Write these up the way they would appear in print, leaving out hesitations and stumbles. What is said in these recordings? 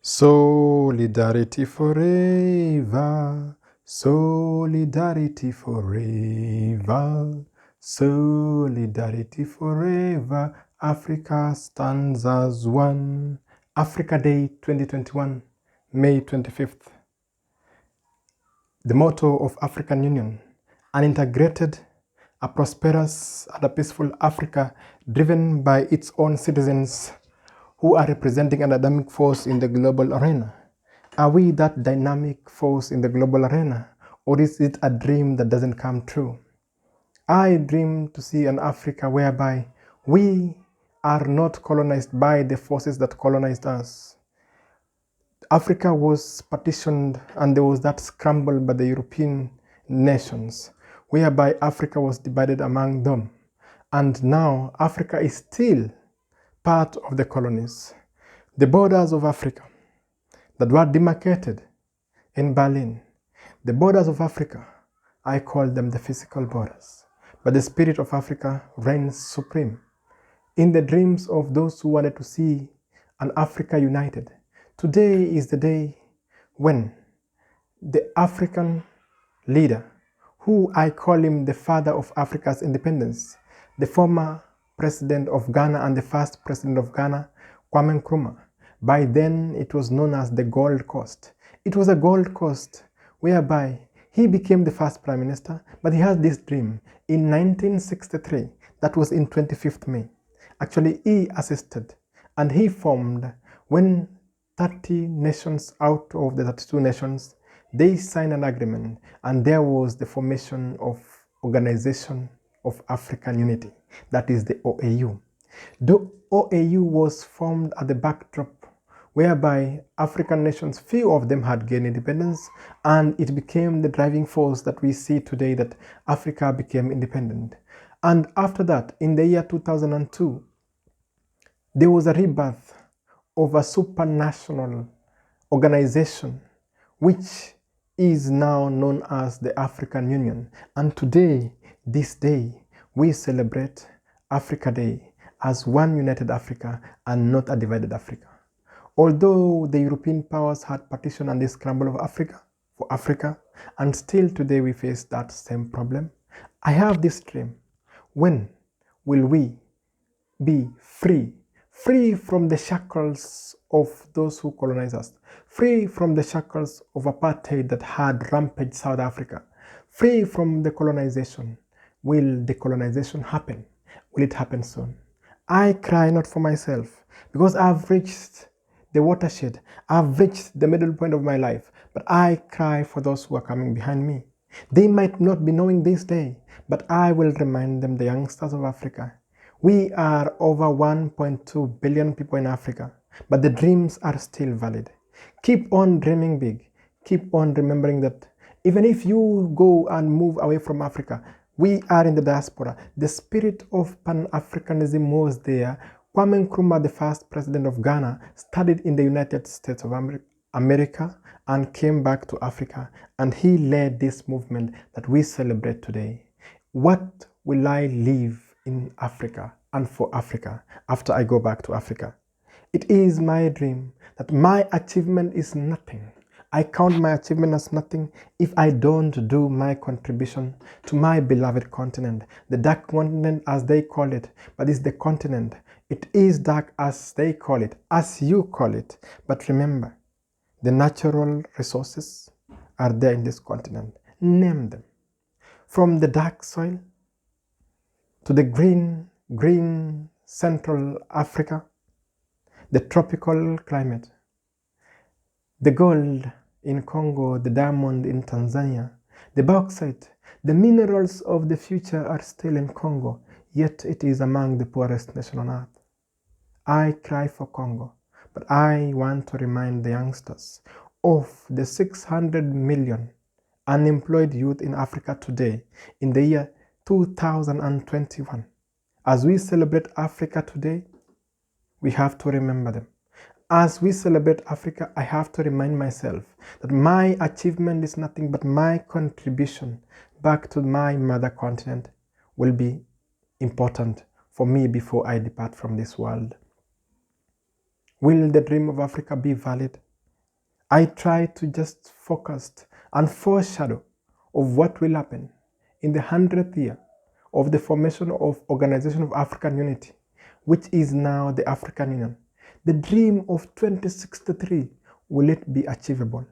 Solidarity forever, solidarity forever, solidarity forever. Africa stands as one. Africa Day 2021, May 25th. The motto of African Union: an integrated, a prosperous, and a peaceful Africa driven by its own citizens who are representing an dynamic force in the global arena. Are we that dynamic force in the global arena, or is it a dream that doesn't come true? I dream to see an Africa whereby we are not colonized by the forces that colonized us. Africa was partitioned and there was that scramble by the European nations, whereby Africa was divided among them. And now Africa is still part of the colonies. The borders of Africa that were demarcated in Berlin, the borders of Africa, I call them the physical borders. But the spirit of Africa reigns supreme. In the dreams of those who wanted to see an Africa united, today is the day when the African leader, who I call him the father of Africa's independence, the former president of Ghana and the first president of Ghana, Kwame Nkrumah. By then, it was known as the Gold Coast. It was a Gold Coast whereby he became the first prime minister, but he had this dream in 1963, that was in 25th May. Actually, he assisted and he formed when 30 nations out of the 32 nations, they signed an agreement, and there was the formation of Organization of African Unity, that is the OAU. The OAU was formed at the backdrop whereby African nations, few of them had gained independence, and it became the driving force that we see today, that Africa became independent. And after that, in the year 2002, there was a rebirth of a supranational organization which is now known as the African Union. And today, this day, we celebrate Africa Day as one united Africa and not a divided Africa. Although the European powers had partitioned and the scramble of Africa for Africa, and still today we face that same problem, I have this dream. When will we be free? Free from the shackles of those who colonized us, free from the shackles of apartheid that had rampaged South Africa, free from the colonization. Will the colonization happen? Will it happen soon? I cry not for myself, because I've reached the watershed, I've reached the middle point of my life, but I cry for those who are coming behind me. They might not be knowing this day, but I will remind them, the youngsters of Africa. We are over 1.2 billion people in Africa, but the dreams are still valid. Keep on dreaming big. Keep on remembering that even if you go and move away from Africa, we are in the diaspora. The spirit of Pan-Africanism was there. Kwame Nkrumah, the first president of Ghana, studied in the United States of America and came back to Africa, and he led this movement that we celebrate today. What will I leave in Africa and for Africa after I go back to Africa? It is my dream that my achievement is nothing. I count my achievement as nothing if I don't do my contribution to my beloved continent, the dark continent as they call it, but it's the continent. It is dark as they call it, as you call it. But remember, the natural resources are there in this continent. Name them. From the dark soil to the green Central Africa, the tropical climate, the gold in Congo, the diamond in Tanzania, the bauxite, the minerals of the future are still in Congo, yet it is among the poorest nations on earth. I cry for Congo, but I want to remind the youngsters of the 600 million unemployed youth in Africa today in the year 2021. As we celebrate Africa today, we have to remember them. As we celebrate Africa, I have to remind myself that my achievement is nothing, but my contribution back to my mother continent will be important for me before I depart from this world. Will the dream of Africa be valid? I try to just focus and foreshadow of what will happen in the 100th year of the formation of Organization of African Unity, which is now the African Union. The dream of 2063, will it be achievable?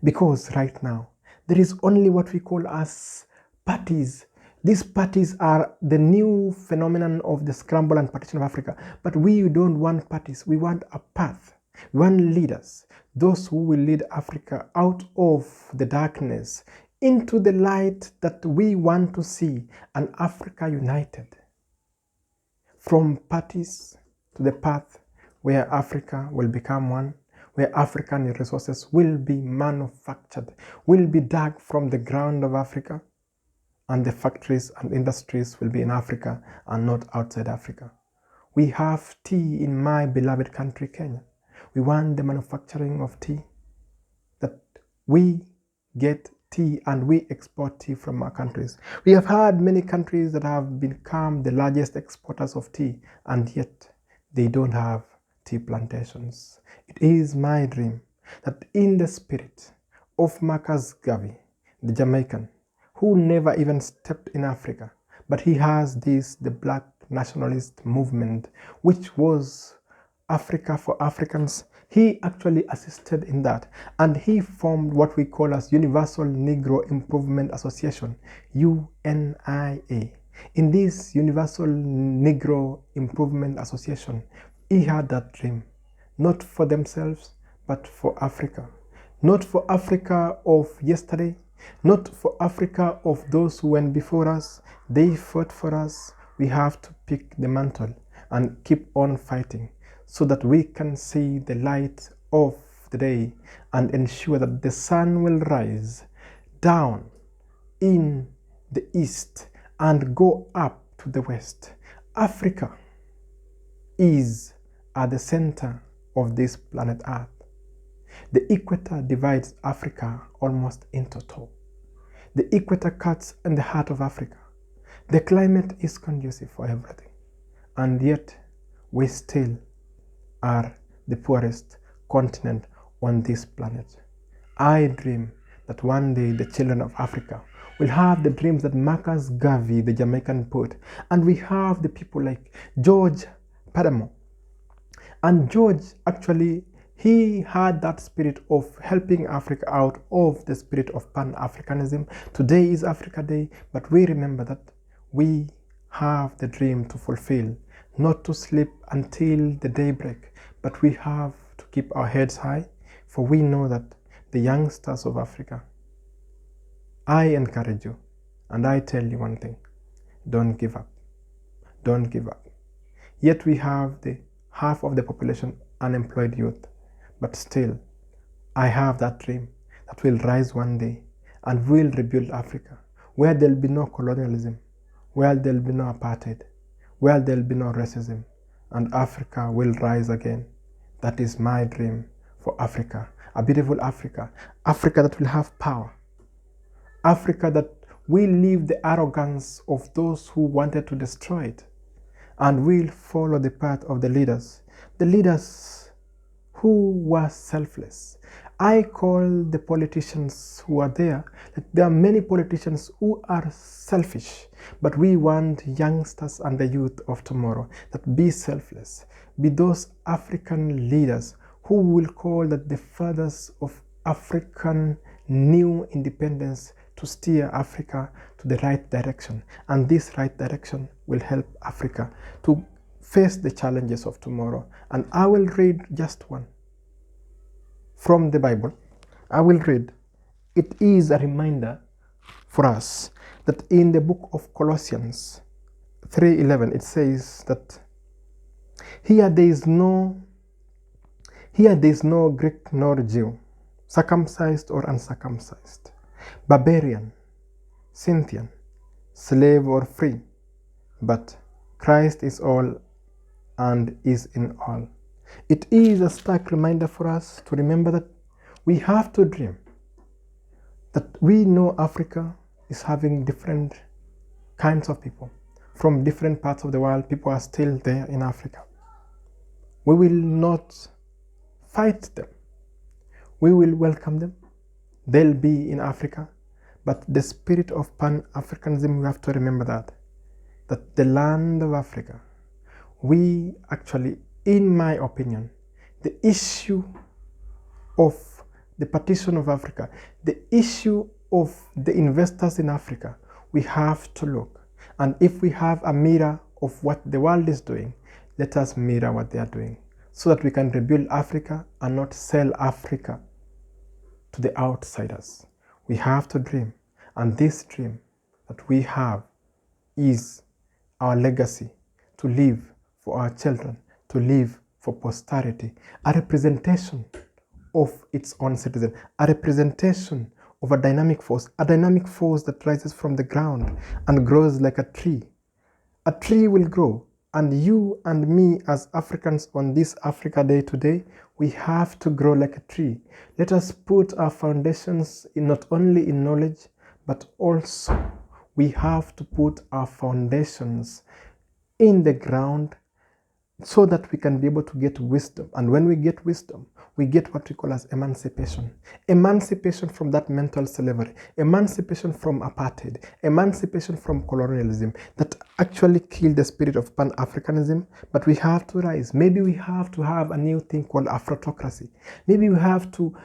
Because right now, there is only what we call as parties. These parties are the new phenomenon of the scramble and partition of Africa. But we don't want parties. We want a path. We want leaders. Those who will lead Africa out of the darkness into the light that we want to see, an Africa united. From parties to the path where Africa will become one, where African resources will be manufactured, will be dug from the ground of Africa, and the factories and industries will be in Africa and not outside Africa. We have tea in my beloved country, Kenya. We want the manufacturing of tea, that we get tea and we export tea from our countries. We have had many countries that have become the largest exporters of tea, and yet they don't have tea plantations. It is my dream that in the spirit of Marcus Garvey, the Jamaican, who never even stepped in Africa, but he has the black nationalist movement, which was Africa for Africans. He actually assisted in that, and he formed what we call as Universal Negro Improvement Association, UNIA. In this Universal Negro Improvement Association, he had that dream, not for themselves, but for Africa. Not for Africa of yesterday, not for Africa of those who went before us. They fought for us. We have to pick the mantle and keep on fighting so that we can see the light of the day and ensure that the sun will rise down in the east and go up to the west. Africa is at the center of this planet Earth. The equator divides Africa almost into two. The equator cuts in the heart of Africa. The climate is conducive for everything, and yet we still are the poorest continent on this planet. I dream that one day the children of Africa will have the dreams that Marcus Garvey, the Jamaican poet, and we have the people like George Padamore. And George actually, he had that spirit of helping Africa out of the spirit of Pan-Africanism. Today is Africa Day, but we remember that we have the dream to fulfill, not to sleep until the daybreak, but we have to keep our heads high, for we know that the youngsters of Africa, I encourage you, and I tell you one thing: don't give up. Don't give up. Yet we have the half of the population unemployed youth, but still I have that dream that will rise one day and will rebuild Africa, where there will be no colonialism, where there will be no apartheid, where there will be no racism, and Africa will rise again. That is my dream for Africa, a beautiful Africa, Africa that will have power, Africa that will leave the arrogance of those who wanted to destroy it, and will follow the path of the leaders who were selfless. I call the politicians who are there, there are many politicians who are selfish, but we want youngsters and the youth of tomorrow that be selfless, be those African leaders who will call that the fathers of African new independence to steer Africa to the right direction. And this right direction will help Africa to face the challenges of tomorrow. And I will read just one from the Bible. I will read. It is a reminder for us that in the book of Colossians 3:11 it says that here there is no Greek nor Jew, circumcised or uncircumcised, barbarian, Scythian, slave or free, but Christ is all and is in all. It is a stark reminder for us to remember that we have to dream, that we know Africa is having different kinds of people from different parts of the world. People are still there in Africa. We will not fight them. We will welcome them. They'll be in Africa. But the spirit of Pan-Africanism, we have to remember that the land of Africa, we actually, in my opinion, the issue of the partition of Africa, the issue of the investors in Africa, we have to look. And if we have a mirror of what the world is doing, let us mirror what they are doing so that we can rebuild Africa and not sell Africa to the outsiders. We have to dream. And this dream that we have is our legacy, to live for our children, to live for posterity, a representation of its own citizen, a representation of a dynamic force that rises from the ground and grows like a tree. A tree will grow, and you and me as Africans on this Africa Day today, we have to grow like a tree. Let us put our foundations not only in knowledge, but also we have to put our foundations in the ground so that we can be able to get wisdom. And when we get wisdom, we get what we call as emancipation. Emancipation from that mental slavery, emancipation from apartheid, emancipation from colonialism that actually killed the spirit of Pan-Africanism. But we have to rise. Maybe we have to have a new thing called Afrotocracy. Maybe we have to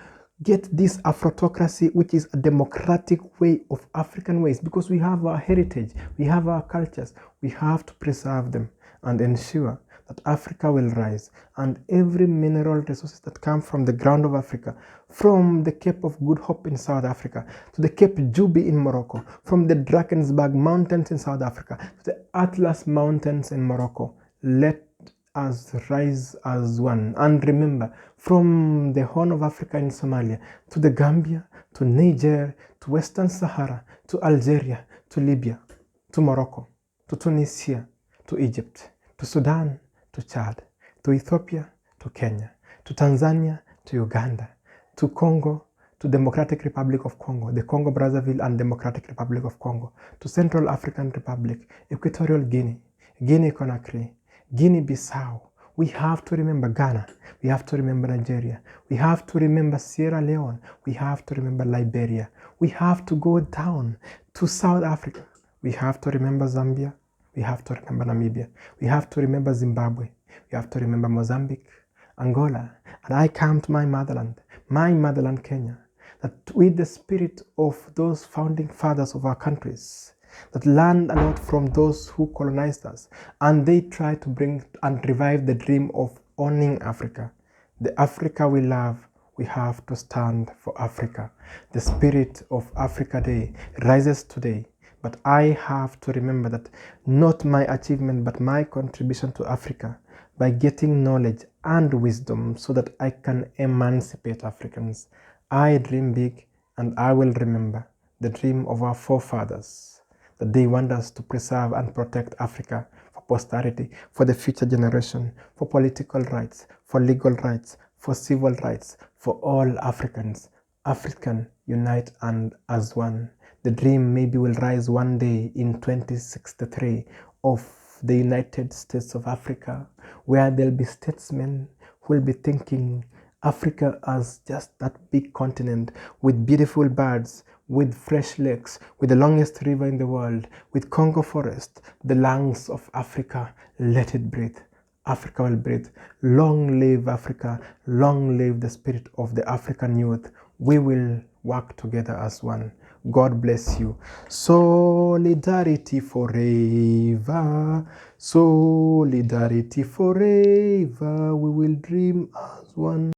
get this Afrotocracy, which is a democratic way of African ways, because we have our heritage, we have our cultures, we have to preserve them and ensure that Africa will rise, and every mineral resources that come from the ground of Africa, from the Cape of Good Hope in South Africa, to the Cape Juby in Morocco, from the Drakensberg Mountains in South Africa, to the Atlas Mountains in Morocco, let us rise as one. And remember, from the Horn of Africa in Somalia, to the Gambia, to Niger, to Western Sahara, to Algeria, to Libya, to Morocco, to Tunisia, to Egypt, to Sudan, to Chad, to Ethiopia, to Kenya, to Tanzania, to Uganda, to Congo, to Democratic Republic of Congo, the Congo Brazzaville and Democratic Republic of Congo, to Central African Republic, Equatorial Guinea, Guinea Conakry, Guinea Bissau. We have to remember Ghana, we have to remember Nigeria, we have to remember Sierra Leone, we have to remember Liberia, we have to go down to South Africa, we have to remember Zambia, we have to remember Namibia, we have to remember Zimbabwe, we have to remember Mozambique, Angola, and I come to my motherland Kenya, that with the spirit of those founding fathers of our countries, that learned a lot from those who colonized us, and they try to bring and revive the dream of owning Africa. The Africa we love, we have to stand for Africa. The spirit of Africa Day rises today, but I have to remember that not my achievement, but my contribution to Africa by getting knowledge and wisdom so that I can emancipate Africans. I dream big, and I will remember the dream of our forefathers, that they want us to preserve and protect Africa for posterity, for the future generation, for political rights, for legal rights, for civil rights, for all Africans. African, unite and as one. The dream maybe will rise one day in 2063 of the United States of Africa, where there'll be statesmen who will be thinking Africa as just that big continent with beautiful birds, with fresh lakes, with the longest river in the world, with Congo forest, the lungs of Africa. Let it breathe. Africa will breathe. Long live Africa. Long live the spirit of the African youth. We will work together as one. God bless you. Solidarity forever. Solidarity forever. We will dream as one.